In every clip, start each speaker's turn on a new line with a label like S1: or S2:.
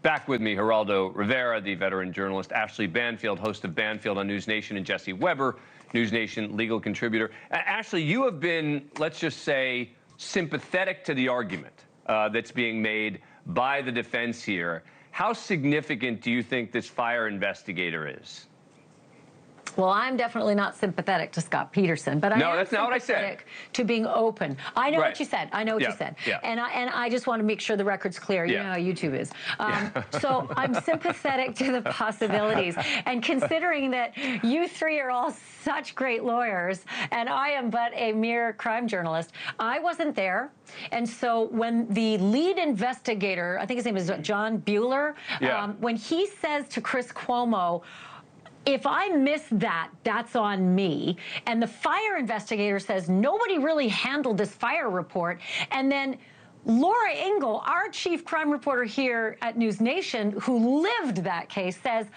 S1: Back with me, Geraldo Rivera, the veteran journalist, Ashleigh Banfield, host of Banfield on NewsNation, and Jesse Weber, NewsNation legal contributor. Ashleigh, you have been, let's just say, sympathetic to the argument that's being made by the defense here. How significant do you think this fire investigator is?
S2: Well, I'm definitely not sympathetic to Scott Peterson, but I am
S1: that's not what I said.
S2: sympathetic to being open. I know what you said. I know what you said.
S1: Yeah.
S2: And I just want to make sure the record's clear. You know how YouTube is. So I'm sympathetic to the possibilities. And considering that you three are all such great lawyers, and I am but a mere crime journalist, I wasn't there. And so when the lead investigator, I think his name is John Bueller, when he says to Chris Cuomo, if I miss that, that's on me. And the fire investigator says nobody really handled this fire report. And then Laura Ingle, our chief crime reporter here at NewsNation, who lived that case, says,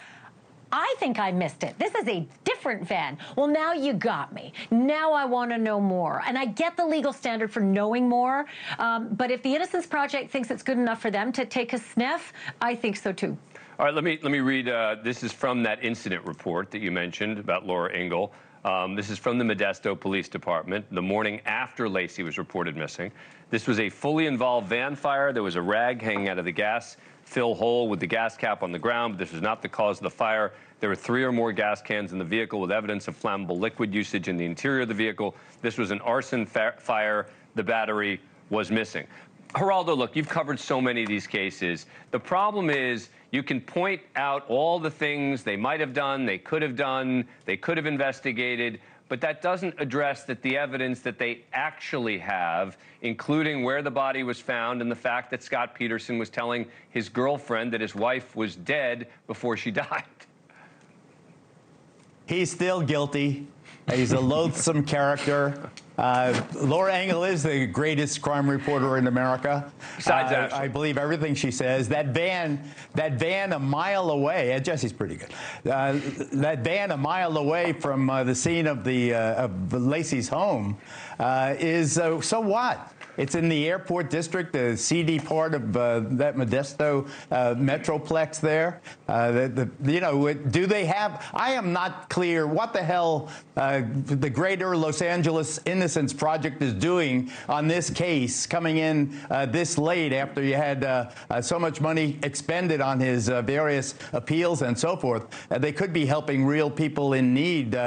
S2: I think I missed it. This is a different van. Well, now you got me. Now I want to know more. And I get the legal standard for knowing more. But if the Innocence Project thinks it's good enough for them to take a sniff, I think so too.
S1: All right, let me read. This is from that incident report that you mentioned about Laura Ingle. This is from the Modesto Police Department, the morning after Lacey was reported missing. This was a fully involved van fire. There was a rag hanging out of the gas fill hole with the gas cap on the ground, but this was not the cause of the fire. There were 3 or more gas cans in the vehicle with evidence of flammable liquid usage in the interior of the vehicle. This was an arson fire. The battery was missing. Geraldo, look, you've covered so many of these cases. The problem is you can point out all the things they might have done, they could have investigated, but that doesn't address that the evidence that they actually have, including where the body was found and the fact that Scott Peterson was telling his girlfriend that his wife was dead before she died.
S3: He's still guilty. He's a loathsome character. Laura Ingle is the greatest crime reporter in America.
S1: Besides Ashleigh.
S3: I believe everything she says. That van a mile away, Jesse's pretty good. That van a mile away from the scene of Lacey's home is, so what? It's in the airport district, the seedy part of that Modesto metroplex there. Do they have? I am not clear what the hell the greater Los Angeles Innocence Project is doing on this case, coming in this late after you had so much money expended on his various appeals and so forth. They could be helping real people in need.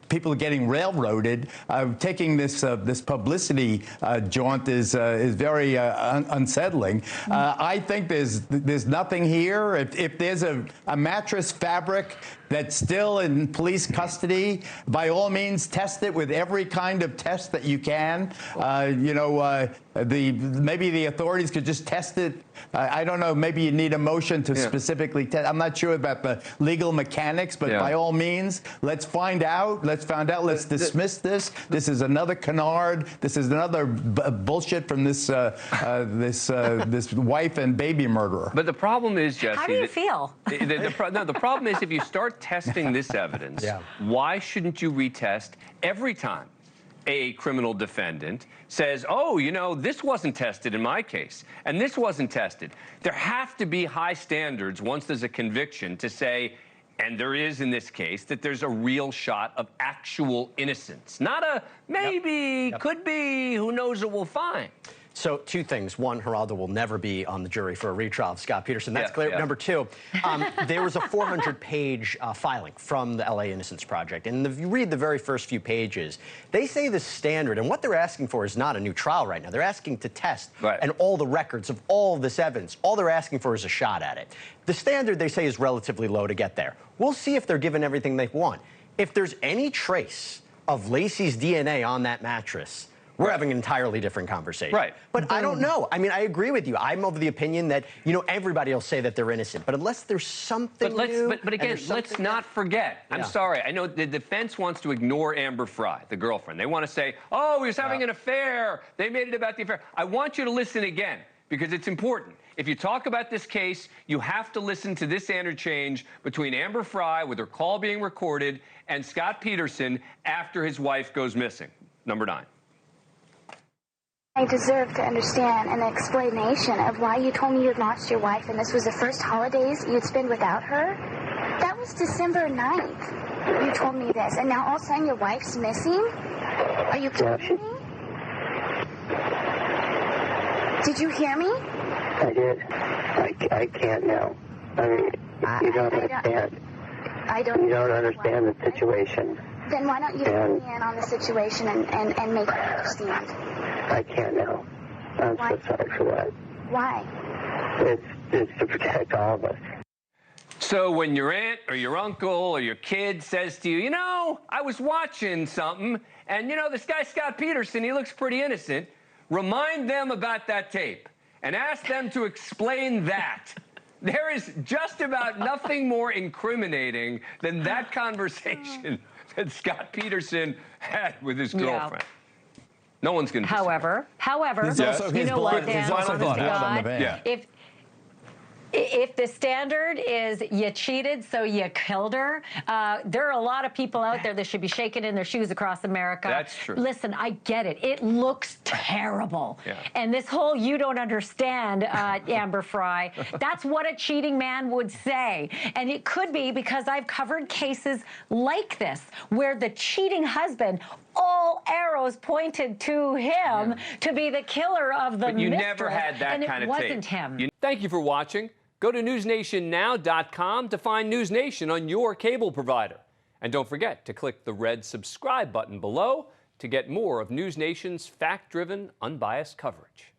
S3: People getting railroaded. Taking this publicity jaunt is very unsettling. I think there's nothing here. If there's a mattress fabric that's still in police custody, by all means, test it with every kind of test that you can. Maybe the authorities could just test it. I don't know. Maybe you need a motion to specifically test. I'm not sure about the legal mechanics, but by all means, let's find out. Let's dismiss this. This is another canard. This is another bullshit from this this wife and baby murderer.
S1: But the problem is, Jesse.
S2: How do you feel?
S1: The problem is if you start testing this evidence, why shouldn't you retest every time a criminal defendant says, oh, this wasn't tested in my case, and this wasn't tested? There have to be high standards once there's a conviction to say, and there is in this case, that there's a real shot of actual innocence. Not a maybe, could be, who knows what we'll find.
S4: So 2 things. 1, Geraldo will never be on the jury for a retrial of Scott Peterson. That's clear. Number 2, there was a 400-page filing from the LA Innocence Project. And if you read the very first few pages, they say the standard, and what they're asking for is not a new trial right now. They're asking to test and all the records of all of this evidence. All they're asking for is a shot at it. The standard, they say, is relatively low to get there. We'll see if they're given everything they want. If there's any trace of Lacey's DNA on that mattress, we're having an entirely different conversation. But I don't know. I mean, I agree with you. I'm of the opinion that, everybody will say that they're innocent. But unless there's something new...
S1: But again, let's not forget. I'm sorry. I know the defense wants to ignore Amber Fry, the girlfriend. They want to say, oh, he was having an affair. They made it about the affair. I want you to listen again, because it's important. If you talk about this case, you have to listen to this interchange between Amber Fry, with her call being recorded, and Scott Peterson after his wife goes missing. Number 9.
S5: I deserve to understand an explanation of why you told me you'd lost your wife and this was the first holidays you'd spend without her. That was December 9th. You told me this, and now all of a sudden your wife's missing? Are you kidding me? Did you hear me?
S6: I did. I can't now. I mean, you don't understand. You don't understand the situation.
S5: Then why don't you fill me in on the situation and make me understand?
S6: I can't now. I'm so sorry for that.
S5: Why?
S6: It's to protect all of us.
S1: So when your aunt or your uncle or your kid says to you, you know, I was watching something, and, you know, this guy Scott Peterson, he looks pretty innocent, remind them about that tape and ask them to explain that. There is just about nothing more incriminating than that conversation that Scott Peterson had with his girlfriend. No one's going to.
S2: However,
S3: There's also
S2: you
S3: his
S2: know what,
S3: blood,
S2: Dan,
S3: there's also his
S2: honest to
S3: blood on the
S2: God,
S3: van.
S1: Yeah.
S2: If the standard is you cheated, so you killed her, there are a lot of people out there that should be shaking in their shoes across America.
S1: That's true.
S2: Listen, I get it. It looks terrible.
S1: Yeah.
S2: And this whole you don't understand, Amber Fry, that's what a cheating man would say. And it could be because I've covered cases like this where the cheating husband, all arrows pointed to him to be the killer of the
S1: But you
S2: mistress,
S1: never had that
S2: and
S1: kind
S2: it
S1: of tape.
S2: wasn't him.
S1: Thank you for watching. Go to newsnationnow.com to find NewsNation on your cable provider. And don't forget to click the red subscribe button below to get more of NewsNation's fact-driven, unbiased coverage.